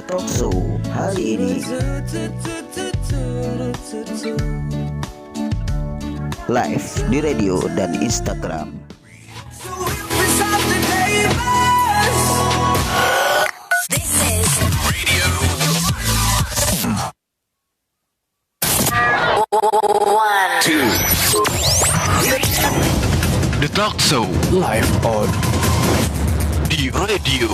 Talkshow hari ini. Live di radio dan Instagram. This is Radio One. Two. The Talk Show live on di radio.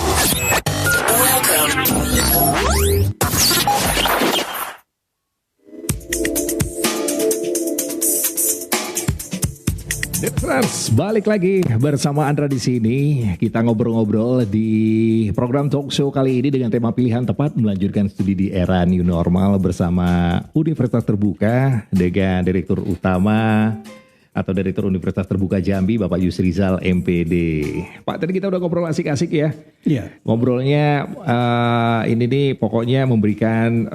Friends, balik lagi bersama Andra di sini. Kita ngobrol-ngobrol di program talk show kali ini dengan tema pilihan tepat melanjutkan studi di era new normal bersama Universitas Terbuka dengan Direktur Utama atau Direktur Universitas Terbuka Jambi, Bapak Yusrizal MPD. Pak, tadi kita udah ngobrol asik-asik ya. Iya. Ngobrolnya ini nih pokoknya memberikan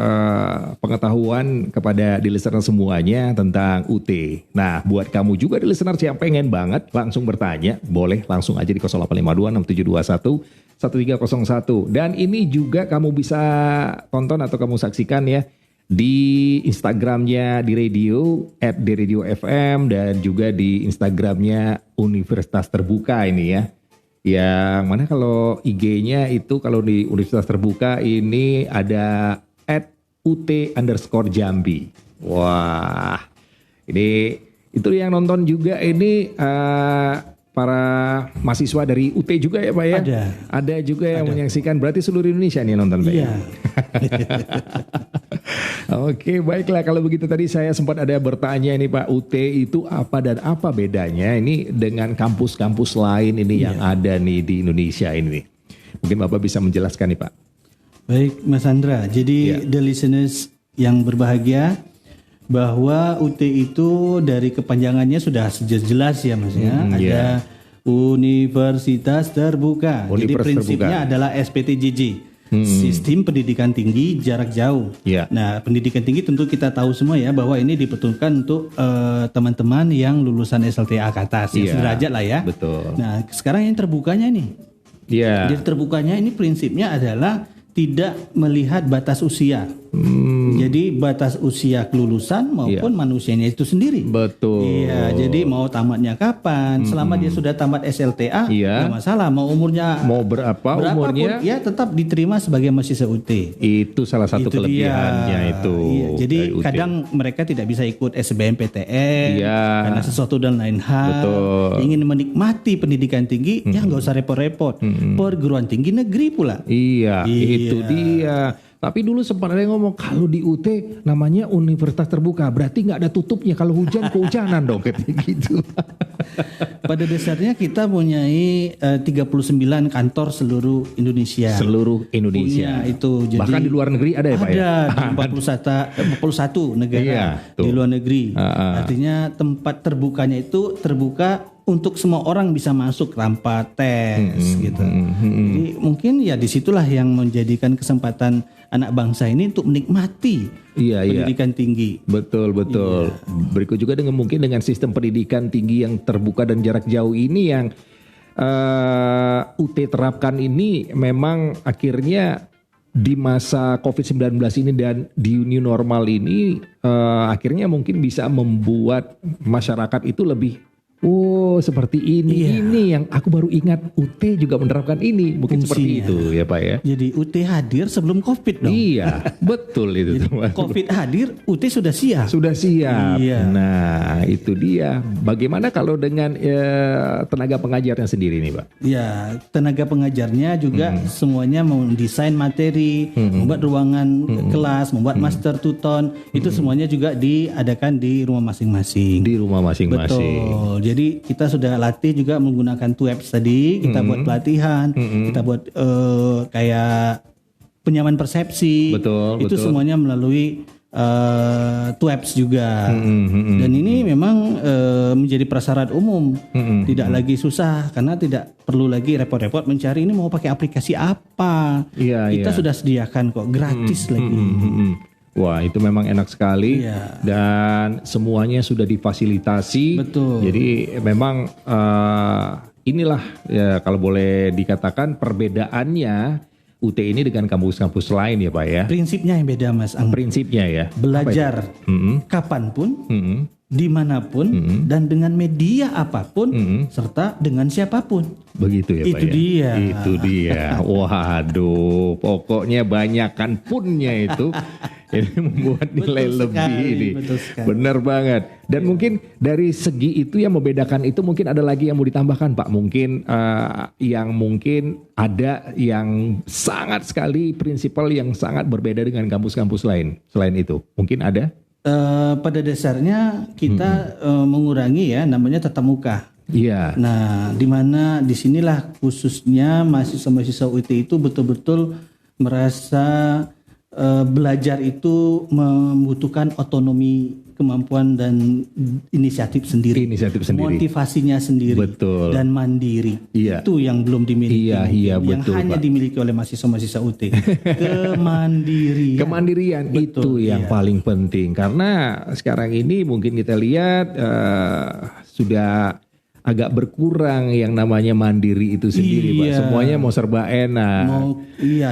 pengetahuan kepada di listener semuanya tentang UT. Nah, buat kamu juga di listener yang pengen banget langsung bertanya, boleh langsung aja di 0852 6721 1301. Dan ini juga kamu bisa tonton atau kamu saksikan ya di Instagramnya di radio @diradio_fm dan juga di Instagramnya Universitas Terbuka ini ya. Yang mana kalau IG-nya itu kalau di Universitas Terbuka ini ada @ut_jambi. Wah, ini itu yang nonton juga ini para mahasiswa dari UT juga ya Pak ya? Ada juga yang menyaksikan, berarti seluruh Indonesia nih nonton Pak? Iya. Oke, baiklah kalau begitu tadi saya sempat ada bertanya ini Pak, UT itu apa dan apa bedanya ini dengan kampus-kampus lain ini yang ada nih di Indonesia ini? Mungkin Bapak bisa menjelaskan nih Pak. Baik Mas Andra, jadi the listeners yang berbahagia bahwa UT itu dari kepanjangannya sudah jelas ya Mas ya. Ada Universitas Terbuka. Jadi prinsipnya adalah SPTJJ. Sistem Pendidikan Tinggi Jarak Jauh. Nah, pendidikan tinggi tentu kita tahu semua ya bahwa ini diperuntukkan untuk teman-teman yang lulusan SLTA ke atas, ya sederajat lah ya. Betul. Nah, sekarang yang terbukanya nih. Jadi terbukanya ini prinsipnya adalah tidak melihat batas usia. Jadi batas usia kelulusan maupun manusianya itu sendiri. Betul. Iya, jadi mau tamatnya kapan, selama dia sudah tamat SLTA, nggak masalah. Mau umurnya berapa umurnya, ya tetap diterima sebagai mahasiswa UT. Itu salah satu kelebihannya itu. Iya, jadi kadang mereka tidak bisa ikut SBMPTN karena sesuatu dan lain hal. Betul. Ingin menikmati pendidikan tinggi, ya nggak usah repot-repot. Perguruan tinggi negeri pula. Iya. Itu dia. Tapi dulu sempat ada yang ngomong kalau di UT namanya Universitas Terbuka, berarti nggak ada tutupnya, kalau hujan kehujanan dong kayak gitu. Pada dasarnya kita mempunyai 39 kantor seluruh Indonesia. Seluruh Indonesia. Punya itu. Jadi bahkan di luar negeri ada ya Pak ya? Ada di 41 negara di luar negeri. Artinya tempat terbukanya itu terbuka untuk semua orang bisa masuk tanpa tes gitu. Jadi mungkin ya disitulah yang menjadikan kesempatan anak bangsa ini untuk menikmati pendidikan tinggi. Betul. Berikut juga dengan mungkin dengan sistem pendidikan tinggi yang terbuka dan jarak jauh ini yang UT terapkan ini memang akhirnya di masa COVID-19 ini dan di new normal ini akhirnya mungkin bisa membuat masyarakat itu lebih seperti ini. Ini yang aku baru ingat UT juga menerapkan ini. Mungkin seperti itu ya Pak ya. Jadi UT hadir sebelum COVID dong. Iya, betul itu. Jadi, COVID hadir, UT sudah siap. Sudah siap. Iya. Nah, itu dia. Bagaimana kalau dengan tenaga pengajarnya sendiri nih Pak? Ya, tenaga pengajarnya juga semuanya mendesain materi, membuat ruangan kelas, membuat master tuton, itu semuanya juga diadakan di rumah masing-masing. Di rumah masing-masing. Betul. Jadi kita sudah latih juga menggunakan Twebs tadi, kita buat pelatihan, kita buat kayak penyamaan persepsi. Itu semuanya melalui Twebs juga. Dan ini memang menjadi prasyarat umum. Tidak lagi susah karena tidak perlu lagi repot-repot mencari ini mau pakai aplikasi apa. Kita sudah sediakan kok gratis lagi. Wah, itu memang enak sekali dan semuanya sudah difasilitasi. Betul. Jadi memang inilah ya kalau boleh dikatakan perbedaannya UT ini dengan kampus-kampus lain ya Pak ya? Prinsipnya yang beda Mas Angga. Prinsipnya ya? Belajar Mm-mm. kapanpun, Mm-mm. dimanapun, dan dengan media apapun, serta dengan siapapun. Begitu ya Pak Itu ya? dia. Itu dia. Waduh, pokoknya banyakan punnya itu. Ini membuat nilai Betul lebih sekali, ini. betul sekali. Benar banget. Dan mungkin dari segi itu yang membedakan itu mungkin ada lagi yang mau ditambahkan Pak. Mungkin yang mungkin ada yang sangat sekali prinsipal yang sangat berbeda dengan kampus-kampus lain. Selain itu, mungkin ada? Pada dasarnya kita mengurangi ya namanya tatap muka. Iya. Nah, di mana disinilah khususnya mahasiswa-mahasiswa UIT itu betul-betul merasa belajar itu membutuhkan otonomi, kemampuan dan inisiatif sendiri. Inisiatif sendiri. Motivasinya sendiri. Betul. Dan mandiri. Iya. Itu yang belum dimiliki. Iya, yang betul, hanya Pak. dimiliki oleh mahasiswa-mahasiswa UT. Kemandirian. Kemandirian itu Betul, yang iya. paling penting karena sekarang ini mungkin kita lihat sudah agak berkurang yang namanya mandiri itu sendiri Pak. Iya. Semuanya mau serba enak.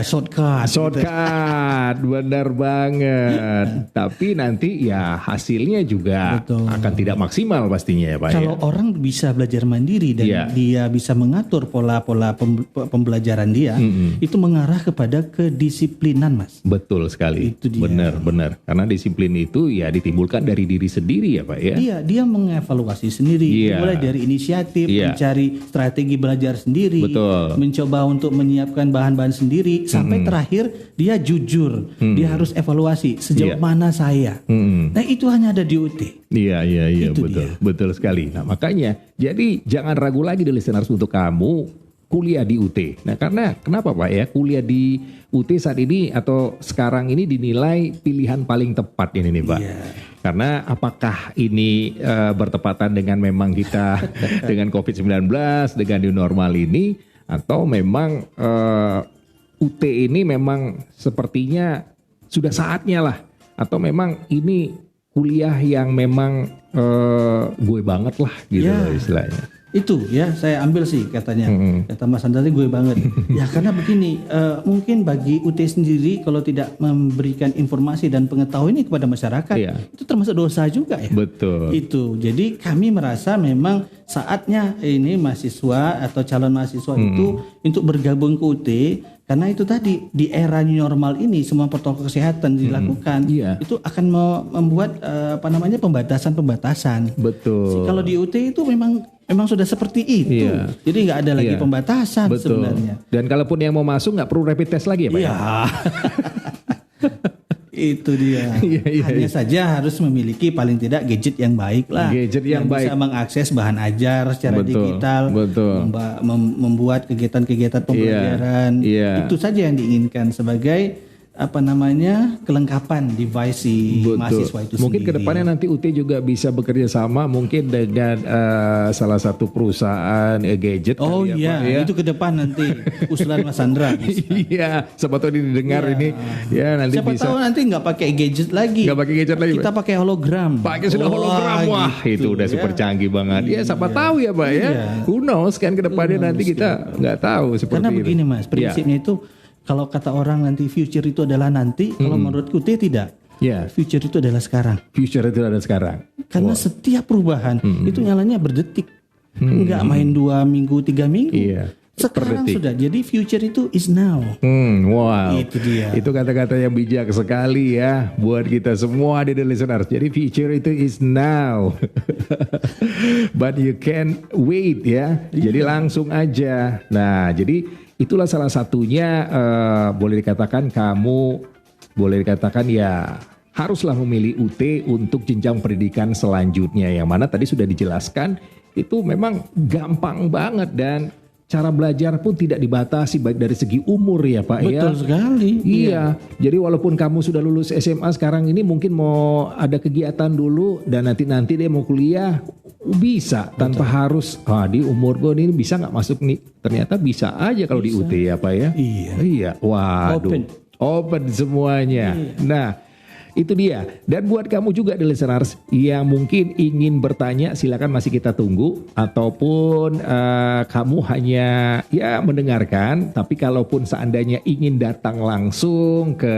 Shortcut. Shortcut, benar banget. Tapi nanti ya hasilnya juga Betul. akan tidak maksimal pastinya ya Pak. Kalau ya. orang bisa belajar mandiri dan Iya. dia bisa mengatur pola-pola pembelajaran dia, itu mengarah kepada kedisiplinan, Mas. Betul sekali. Itu dia. Benar. Karena disiplin itu ya ditimbulkan dari diri sendiri ya Pak ya. Iya, dia mengevaluasi sendiri, Iya. mulai dari inisiatif, Iya. mencari strategi belajar sendiri, Betul. mencoba untuk menyiapkan bahan-bahan sendiri, sampai terakhir dia jujur, dia harus evaluasi sejauh Iya. mana saya. Nah itu hanya ada di UT. Iya Itu betul sekali. Nah makanya jadi jangan ragu lagi di listeners untuk kamu kuliah di UT. Nah karena kenapa Pak ya kuliah di UT saat ini atau sekarang ini dinilai pilihan paling tepat ini nih Pak. Iya. Karena apakah ini bertepatan dengan memang kita dengan COVID-19 dengan new normal ini atau memang UT ini memang sepertinya sudah saatnya lah atau memang ini kuliah yang memang gue banget lah gitu Ya. loh istilahnya. Itu ya saya ambil sih katanya, kata Mas Andri gue banget. Ya karena begini, mungkin bagi UT sendiri kalau tidak memberikan informasi dan pengetahuan ini kepada masyarakat, Iya. itu termasuk dosa juga ya. Betul. Itu, jadi kami merasa memang saatnya ini mahasiswa atau calon mahasiswa itu untuk bergabung ke UT. Karena itu tadi di era new normal ini semua protokol kesehatan dilakukan, Iya. itu akan membuat pembatasan. Betul. Kalau di UT itu memang sudah seperti itu. Iya. Jadi nggak ada lagi Iya. pembatasan Betul. sebenarnya. Dan kalaupun yang mau masuk nggak perlu rapid test lagi ya Pak? Iya. Itu dia. Iya. Hanya saja harus memiliki paling tidak gadget yang baik lah. Gadget yang baik. Bisa mengakses bahan ajar secara Betul, digital. betul. Membuat kegiatan-kegiatan pembelajaran. iya. Itu saja yang diinginkan sebagai kelengkapan device si mahasiswa itu Mungkin sendiri. kedepannya nanti UT juga bisa bekerja sama mungkin dengan salah satu perusahaan gadget. Oh kali iya, Pak, ya. itu ke depan nanti usulan Mas Andra. Iya, siapa tahu didengar ini, ya nanti Siapa bisa. tahu nanti nggak pakai gadget lagi. Nggak pakai gadget lagi, Kita pakai hologram. Pakai sudah hologram, wah itu udah super canggih banget. Ya siapa tahu ya Pak ya. Iya. Who knows kan kedepannya nanti kita nggak tahu seperti Karena itu. begini Mas, prinsipnya itu kalau kata orang nanti future itu adalah nanti, kalau menurut QT tidak. Ya, Future itu adalah sekarang. future itu ada sekarang. Karena setiap perubahan itu nyalanya berdetik. Nggak main 2 minggu, 3 minggu. Iya. Sekarang Per detik. sudah. Jadi future itu is now. Wow. Itu dia. Itu kata-kata yang bijak sekali ya buat kita semua di The Listeners. Jadi future itu is now. But you can wait ya. Jadi langsung aja. Nah, jadi itulah salah satunya boleh dikatakan kamu boleh dikatakan ya haruslah memilih UT untuk jenjang pendidikan selanjutnya yang mana tadi sudah dijelaskan itu memang gampang banget dan cara belajar pun tidak dibatasi baik dari segi umur ya Pak ya. Betul sekali. Iya. Jadi walaupun kamu sudah lulus SMA sekarang ini mungkin mau ada kegiatan dulu dan nanti dia mau kuliah bisa tanpa harus di umur gue ini bisa nggak masuk nih. Ternyata bisa aja kalau di UT ya Pak ya. Iya. Iya. Waduh. Open semuanya. Iya. Nah, Itu dia. Dan buat kamu juga listeners yang mungkin ingin bertanya, silakan masih kita tunggu. Ataupun kamu hanya ya mendengarkan, tapi kalaupun seandainya ingin datang langsung ke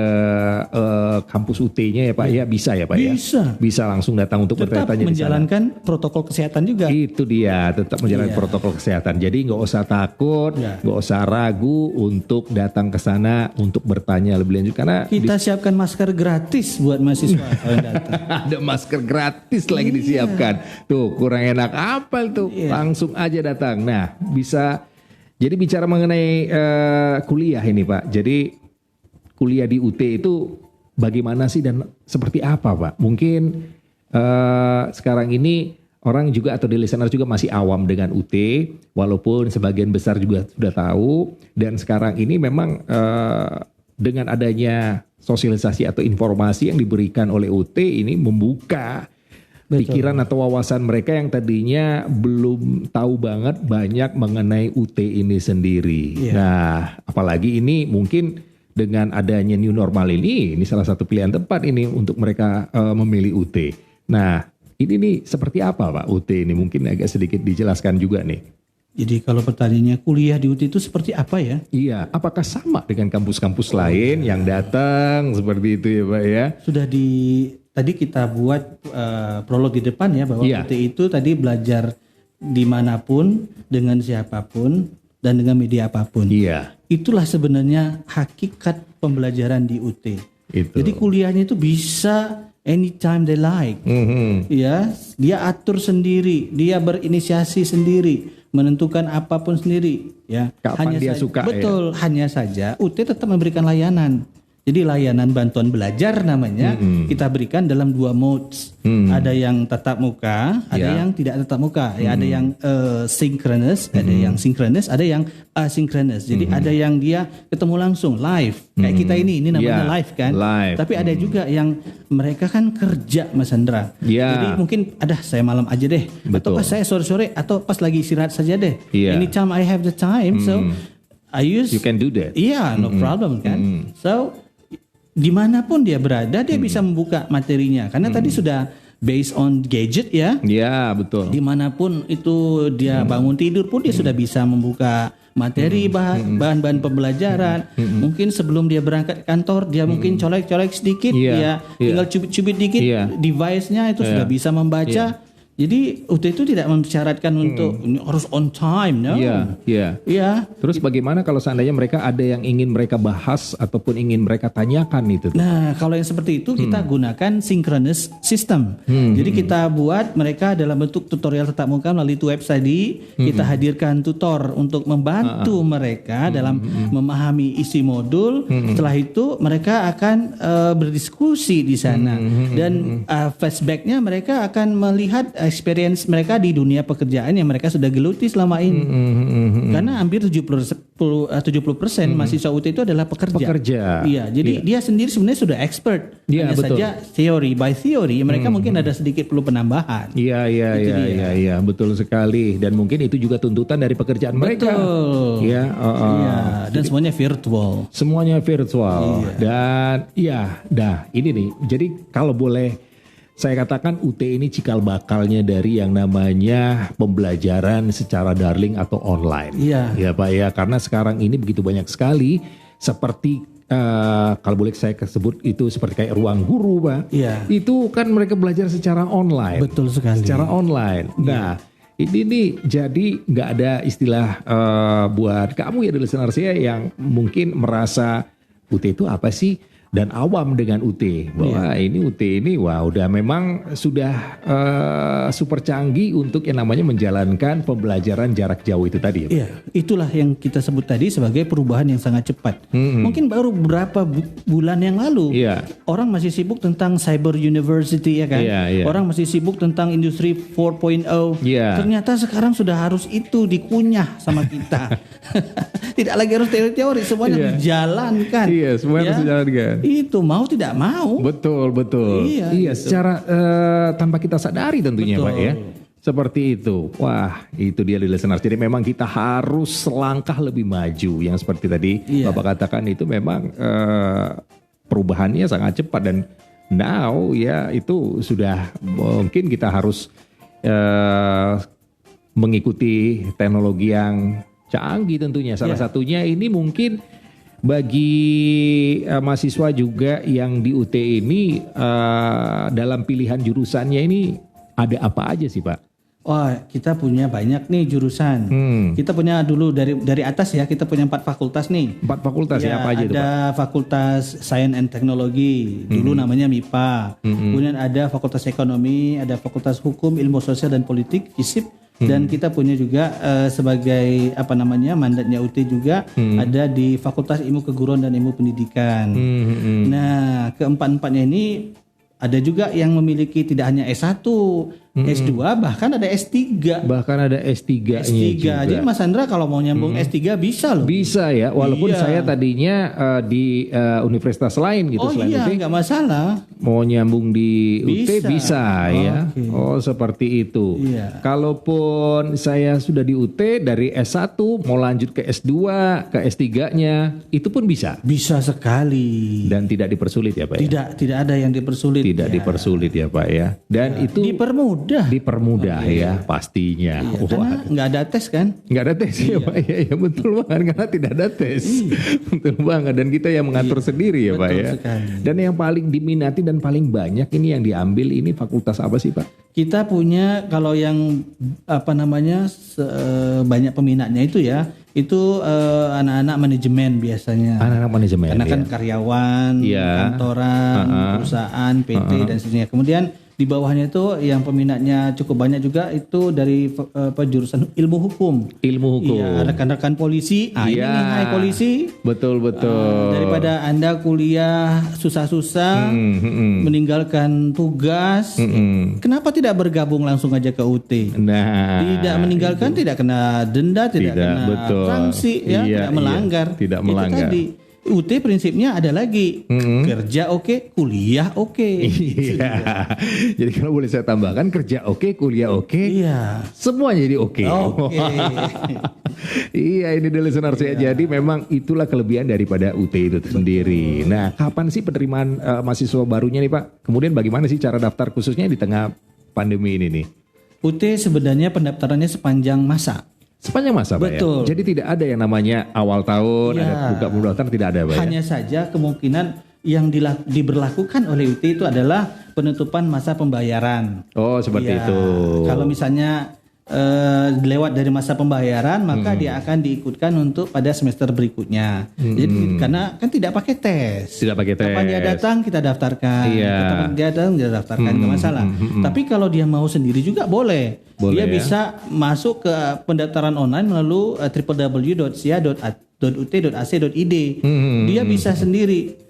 kampus UT-nya ya Pak, ya bisa ya Pak ya? Bisa langsung datang untuk tetap bertanya di sana. menjalankan protokol kesehatan juga. Itu dia, tetap menjalankan protokol kesehatan. Jadi nggak usah takut, nggak usah ragu untuk datang ke sana untuk bertanya lebih lanjut. Karena kita siapkan masker gratis buat mahasiswa yang datang. ada masker gratis lagi disiapkan. Tuh kurang enak apa tuh? Langsung aja datang. Nah bisa. Jadi bicara mengenai kuliah ini Pak. Jadi kuliah di UT itu bagaimana sih dan seperti apa Pak? Mungkin sekarang ini orang juga atau di listener juga masih awam dengan UT. Walaupun sebagian besar juga sudah tahu. Dan sekarang ini memang dengan adanya sosialisasi atau informasi yang diberikan oleh UT ini membuka pikiran atau wawasan mereka yang tadinya belum tahu banget banyak mengenai UT ini sendiri. Nah, apalagi ini mungkin dengan adanya new normal ini salah satu pilihan tepat ini untuk mereka memilih UT. Nah, ini nih seperti apa Pak UT ini? Mungkin agak sedikit dijelaskan juga nih. Jadi kalau pertanyaannya kuliah di UT itu seperti apa ya? Iya, apakah sama dengan kampus-kampus lain yang datang seperti itu ya Pak ya? Tadi kita buat prolog di depan ya bahwa UT itu tadi belajar dimanapun, dengan siapapun, dan dengan media apapun. Iya. Itulah sebenarnya hakikat pembelajaran di UT. Jadi kuliahnya itu bisa anytime they like. Ya, dia atur sendiri, dia berinisiasi sendiri, menentukan apapun sendiri. Ya, kapan dia suka. Betul, hanya saja UT tetap memberikan layanan. Jadi layanan bantuan belajar namanya kita berikan dalam 2 modes. Ada yang tatap muka, ada yang tidak tatap muka. Ya, ada yang synchronous, ada yang synchronous, ada yang asynchronous. Jadi ada yang dia ketemu langsung live. Kayak kita ini namanya live kan. Live. Tapi ada juga yang mereka kan kerja Mas Andra. Jadi mungkin saya malam aja deh. Atau pas saya sore-sore atau pas lagi istirahat saja deh. Anytime I have the time. So you can do that. Iya, no problem kan. So dimanapun dia berada dia bisa membuka materinya karena tadi sudah based on gadget ya. Iya betul. Dimanapun itu dia bangun tidur pun dia sudah bisa membuka materi bahan-bahan pembelajaran. Mungkin sebelum dia berangkat kantor dia mungkin colek-colek sedikit, dia tinggal cubit-cubit dikit device-nya itu sudah bisa membaca. Jadi UT itu tidak mensyaratkan untuk harus on time, no? Iya. Terus bagaimana kalau seandainya mereka ada yang ingin mereka bahas ataupun ingin mereka tanyakan itu? Nah, kalau yang seperti itu kita gunakan synchronous system. Jadi kita buat mereka dalam bentuk tutorial tatap muka melalui website kita hadirkan tutor untuk membantu mereka dalam memahami isi modul. Setelah itu mereka akan berdiskusi di sana dan flashbacknya mereka akan melihat experience mereka di dunia pekerjaan yang mereka sudah geluti selama ini. Karena hampir 70% mahasiswa UT itu adalah pekerja. Iya, jadi dia sendiri sebenarnya sudah expert. Hanya saja theory by theory mereka mungkin ada sedikit perlu penambahan. Iya, betul sekali. Dan mungkin itu juga tuntutan dari pekerjaan mereka. Betul. Dan semuanya virtual. Semuanya virtual. Dan ini nih. Jadi kalau boleh saya katakan UT ini cikal bakalnya dari yang namanya pembelajaran secara daring atau online. Ya Pak ya, karena sekarang ini begitu banyak sekali seperti kalau boleh saya sebut itu seperti kayak ruang guru Pak. Itu kan mereka belajar secara online. Betul sekali. Secara online. Nah ini nih jadi nggak ada istilah buat kamu ya listener saya yang mungkin merasa UT itu apa sih? Dan awam dengan UT bahwa ini UT ini udah memang sudah super canggih untuk yang namanya menjalankan pembelajaran jarak jauh itu tadi. Iya, itulah yang kita sebut tadi sebagai perubahan yang sangat cepat. Mungkin baru beberapa bulan yang lalu orang masih sibuk tentang cyber university ya kan. Orang masih sibuk tentang industri 4.0. Ternyata sekarang sudah harus itu dikunyah sama kita. Tidak lagi harus teori-teori, semuanya dijalankan. Iya, semuanya harus dijalankan. Itu mau tidak mau. Betul. Iya, secara tanpa kita sadari tentunya Pak ya. Seperti itu. Wah, itu dia listeners. Jadi memang kita harus selangkah lebih maju. Yang seperti tadi Bapak katakan itu memang perubahannya sangat cepat dan now ya itu sudah mungkin kita harus mengikuti teknologi yang canggih tentunya. Salah satunya ini mungkin bagi mahasiswa juga yang di UT ini dalam pilihan jurusannya ini ada apa aja sih Pak? Wah, kita punya banyak nih jurusan. Kita punya dulu dari atas ya, kita punya 4 fakultas nih. 4 fakultas ya, apa aja itu Pak? Ada Fakultas Sains and Teknologi, dulu namanya MIPA. Kemudian ada Fakultas Ekonomi, ada Fakultas Hukum, Ilmu Sosial dan Politik, FISIP. Dan kita punya juga sebagai mandatnya UT juga ada di Fakultas Ilmu Keguruan dan Ilmu Pendidikan. Nah, keempat-empatnya ini ada juga yang memiliki tidak hanya S1, S2, bahkan ada S3. Bahkan ada S3-nya juga. Jadi Mas Andra kalau mau nyambung S3 bisa loh. Bisa ya, walaupun saya tadinya di universitas lain gitu. Oh selain iya, UT, nggak masalah. mau nyambung di UT bisa ya. Oke. Oh seperti itu. Iya. Kalaupun saya sudah di UT dari S1 mau lanjut ke S2, ke S3-nya, itu pun bisa. Bisa sekali. Dan tidak dipersulit ya Pak ya? Tidak ada yang dipersulit. Tidak dipersulit ya Pak ya. Dan itu dipermudah ya pastinya. Iya, karena nggak ada tes kan? Nggak ada tes ya Pak ya, ya betul banget karena tidak ada tes. Betul banget, dan kita yang mengatur sendiri ya Pak betul ya. sekali. Dan yang paling diminati dan paling banyak ini yang diambil ini fakultas apa sih Pak? Kita punya kalau yang banyak peminatnya itu ya, itu anak-anak manajemen biasanya. Anak-anak manajemen. Karena kan ya. karyawan, kantoran, perusahaan, PT dan seterusnya. Kemudian di bawahnya itu yang peminatnya cukup banyak juga itu dari jurusan ilmu hukum. Ilmu hukum. Iya, rekan-rekan polisi. Ini nih, hai polisi. Betul. Daripada Anda kuliah susah-susah, meninggalkan tugas, kenapa tidak bergabung langsung aja ke UT? Nah, Tidak meninggalkan, tidak kena denda, tidak kena sanksi, ya, tidak melanggar. Tidak Itu melanggar. tadi. UT prinsipnya ada lagi, kerja oke, kuliah oke. Iya. Jadi kalau boleh saya tambahkan, kerja oke, kuliah oke, Iya. semua jadi oke. Oke. Iya, ini the listener saya. Jadi memang itulah kelebihan daripada UT itu sendiri. Nah, kapan sih penerimaan mahasiswa barunya nih Pak? Kemudian bagaimana sih cara daftar khususnya di tengah pandemi ini nih? UT sebenarnya pendaftarannya sepanjang masa. Sepanjang masa Pak Betul. ya? Jadi tidak ada yang namanya awal tahun, ada buka pendaftaran, tidak ada Pak ya? Hanya saja kemungkinan yang diberlakukan oleh UT itu adalah penutupan masa pembayaran. Oh seperti Iya. itu. Kalau misalnya lewat dari masa pembayaran, maka dia akan diikutkan untuk pada semester berikutnya. Jadi karena kan tidak pakai tes. Tidak pakai tes. Kapan dia datang kita daftarkan. Iya. Kapan dia datang kita daftarkan, nggak masalah. Tapi kalau dia mau sendiri juga boleh. Dia Boleh, ya. bisa masuk ke pendaftaran online melalui www.sia.ut.ac.id. Dia bisa sendiri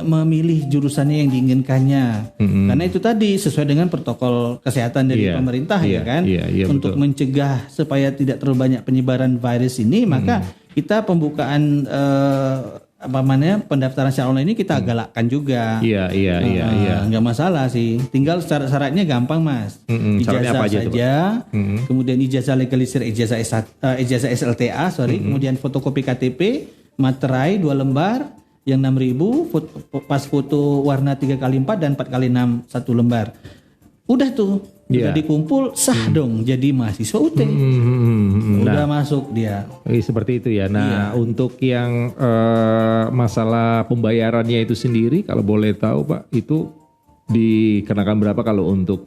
memilih jurusannya yang diinginkannya. Karena itu tadi sesuai dengan protokol kesehatan dari pemerintah ya kan. Untuk betul. mencegah supaya tidak terlalu banyak penyebaran virus ini, maka kita pembukaan pendaftaran secara online ini kita galakkan juga. Iya. Nggak masalah sih. Tinggal syaratnya gampang Mas. Syaratnya Ijazah apa aja tuh, Pak? saja, kemudian ijazah legalisir, ijazah SLTA, kemudian fotokopi KTP, materai 2 lembar yang 6.000, pas foto warna 3x4 dan 4x6 1 lembar. Udah tuh, udah dikumpul, sah dong jadi mahasiswa UT. Udah masuk dia. Seperti itu ya. Nah, untuk yang masalah pembayarannya itu sendiri, kalau boleh tahu Pak, itu dikenakan berapa kalau untuk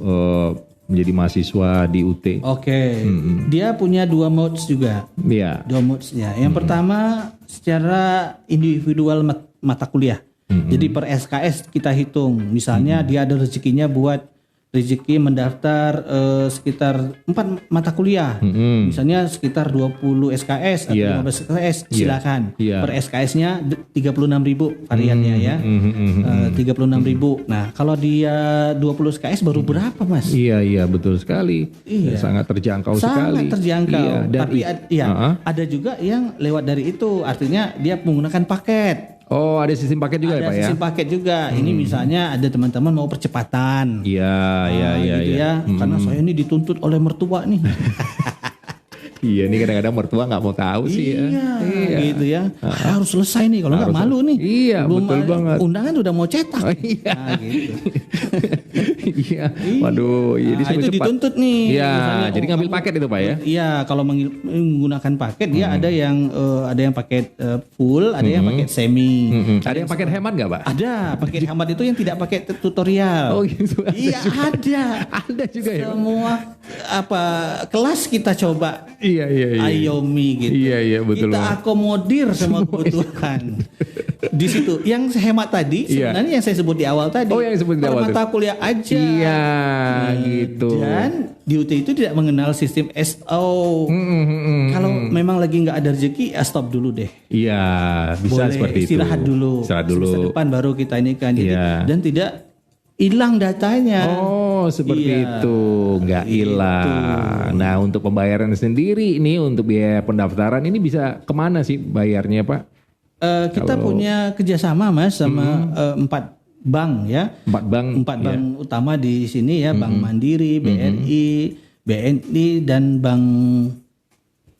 menjadi mahasiswa di UT? Oke. Dia punya 2 modes juga. Iya. 2 modesnya. Yang pertama secara individual mata kuliah. Jadi per SKS kita hitung. Misalnya dia ada rezekinya buat rezeki mendaftar sekitar 4 mata kuliah. Misalnya sekitar 20 SKS atau 15 SKS, silakan. Per SKS-nya 36.000 variannya ya. 36.000. Nah, kalau dia 20 SKS baru berapa, Mas? Iya, betul sekali. Iya. Sangat terjangkau sekali. Sangat terjangkau. Iya, dan Tapi ada juga yang lewat dari itu. Artinya dia menggunakan paket. Oh, ada sistem paket juga ya Pak ya? Ada sistem paket juga. Ini misalnya ada teman-teman mau percepatan. Iya. Karena saya ini dituntut oleh mertua nih. Iya, ini kadang-kadang mertua nggak mau tahu sih ya. Iya, gitu ya. Harus selesai nih, kalau nggak Harus. malu nih. Iya, betul banget. Undangan udah mau cetak. Oh, iya. Nah, gitu. Iya. Waduh, jadi Nah, itu cepat. dituntut nih. Iya, Misalnya, jadi ngambil paket itu Pak ya. Iya, kalau menggunakan paket dia ada yang paket full, ada yang paket semi. Ada yang paket hemat nggak Pak? Ada paket hemat itu yang tidak pakai tutorial. Oh gitu. Iya ada. Ada juga ya. Pak? Semua kelas kita coba. Iya. Ayomi gitu. Iya, betul. Kita Bang. akomodir semua kebutuhan. Di situ yang hemat tadi Iya. sebenarnya yang saya sebut di awal tadi. Oh, yang disebut di awal mata tadi. kuliah aja. Iya, gitu. Dan di UT itu tidak mengenal sistem SO. Kalau memang lagi nggak ada rezeki, ya stop dulu deh. Iya, bisa Boleh seperti itu. istirahat dulu. Istirahat dulu. Semester depan baru kita ini kan. Jadi, Iya. dan tidak hilang datanya. Oh, seperti Iya. itu, nggak hilang. Nah, untuk pembayaran sendiri ini untuk biaya pendaftaran ini bisa kemana sih bayarnya Pak? Kita punya kerjasama Mas sama 4 bank ya. 4 bank. Empat bank utama di sini ya, Bank Mandiri, BRI, BNI dan bank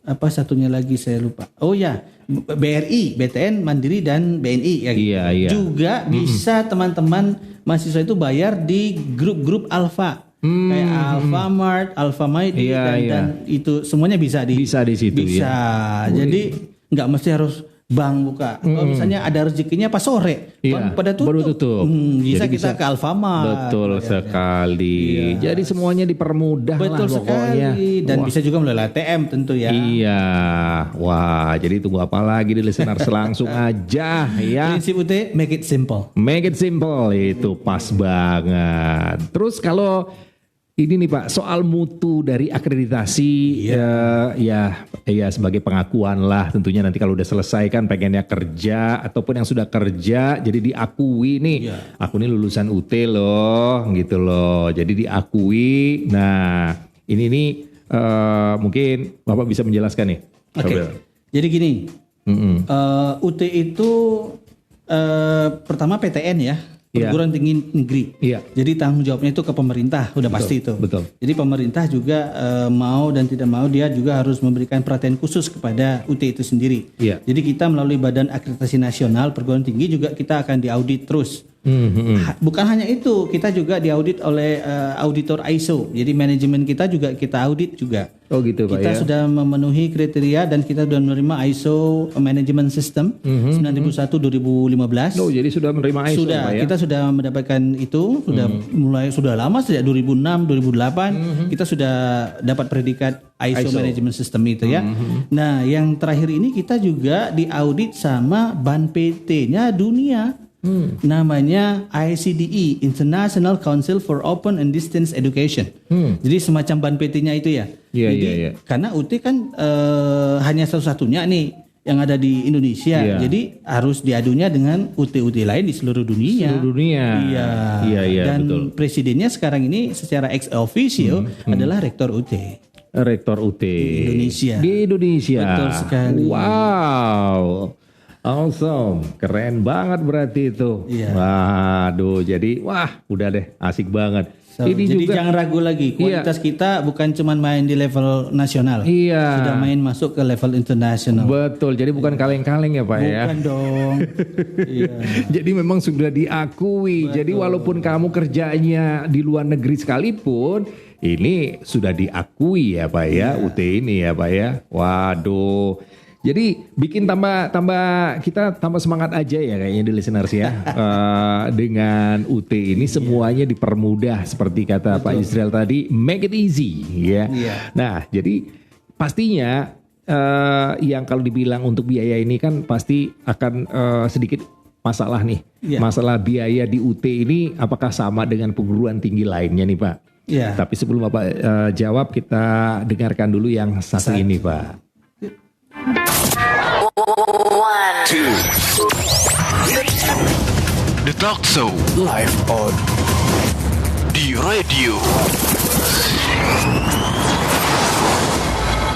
apa satunya lagi saya lupa. Oh ya, BRI, BTN, Mandiri dan BNI ya. Iya. Juga bisa teman-teman mahasiswa itu bayar di grup-grup Alfa. Kayak Alfamart, Alfamidi dan itu semuanya bisa di situ bisa. ya. Jadi nggak mesti harus bank buka. Kalau misalnya ada rezekinya pas sore, Iya, bank pada tutup. baru tutup. Bisa Jadi kita bisa- ke Alfamart. Betul sekali. Jadi semuanya dipermudah Betul lah pokoknya. sekali. Dan Wah. bisa juga melalui ATM tentu ya. Iya. Wah, jadi tunggu apa lagi di listeners langsung aja ya. Prinsip UT, make it simple. Make it simple itu pas banget. Terus kalau ini nih Pak, soal mutu dari akreditasi ya sebagai pengakuan lah tentunya nanti kalau udah selesai kan pengennya kerja ataupun yang sudah kerja jadi diakui nih. Aku ini lulusan UT loh gitu loh. Jadi diakui. Nah, ini nih mungkin Bapak bisa menjelaskan nih. Oke. Jadi gini. UT itu pertama PTN ya. Perguruan Tinggi Negeri. Iya. Jadi tanggung jawabnya itu ke pemerintah, udah pasti itu. Betul. Jadi pemerintah juga mau dan tidak mau dia juga harus memberikan perhatian khusus kepada UT itu sendiri. Iya. Jadi kita melalui Badan Akreditasi Nasional Perguruan Tinggi juga kita akan diaudit terus. Bukan hanya itu, kita juga diaudit oleh auditor ISO. Jadi manajemen kita juga kita audit juga. Oh gitu Pak Kita ya. sudah memenuhi kriteria dan kita sudah menerima ISO Management System 9001-2015. Oh, jadi sudah menerima ISO Sudah, Pak ya. kita sudah mendapatkan itu, sudah lama sejak 2006, 2008 kita sudah dapat predikat ISO Management System itu ya. Nah, yang terakhir ini kita juga diaudit sama BAN PT-nya dunia. Namanya ICDE, International Council for Open and Distance Education. Jadi semacam BAN PT-nya itu ya. Iya, Jadi iya. karena UT kan hanya satu-satunya nih yang ada di Indonesia. Iya. Jadi harus diadunya dengan UT-UT lain di seluruh dunia. Seluruh dunia. Iya, Dan betul. presidennya sekarang ini secara ex officio adalah rektor UT. Rektor UT Indonesia. Di Indonesia. Betul sekali. Wow. Awesome. Keren banget berarti itu. Iya. Waduh, jadi udah deh asik banget. Ini jadi juga jangan ragu lagi, kualitas kita bukan cuma main di level nasional. Iya. Sudah main masuk ke level internasional. betul. Jadi bukan kaleng-kaleng ya Pak ya. Bukan dong. Iya. Jadi memang sudah diakui. Jadi walaupun kamu kerjanya di luar negeri sekalipun, ini sudah diakui ya Pak ya, UT ini ya Pak ya. Waduh. Jadi bikin kita tambah semangat aja ya kayaknya di listeners ya. Dengan UT ini semuanya dipermudah seperti kata Pak Israel tadi, make it easy ya. Nah, jadi pastinya yang kalau dibilang untuk biaya ini kan pasti akan sedikit masalah nih. Masalah biaya di UT ini apakah sama dengan perguruan tinggi lainnya nih Pak? Iya. Tapi sebelum Bapak jawab, kita dengarkan dulu yang satu ini Pak. 1. The Talk Show live on di radio.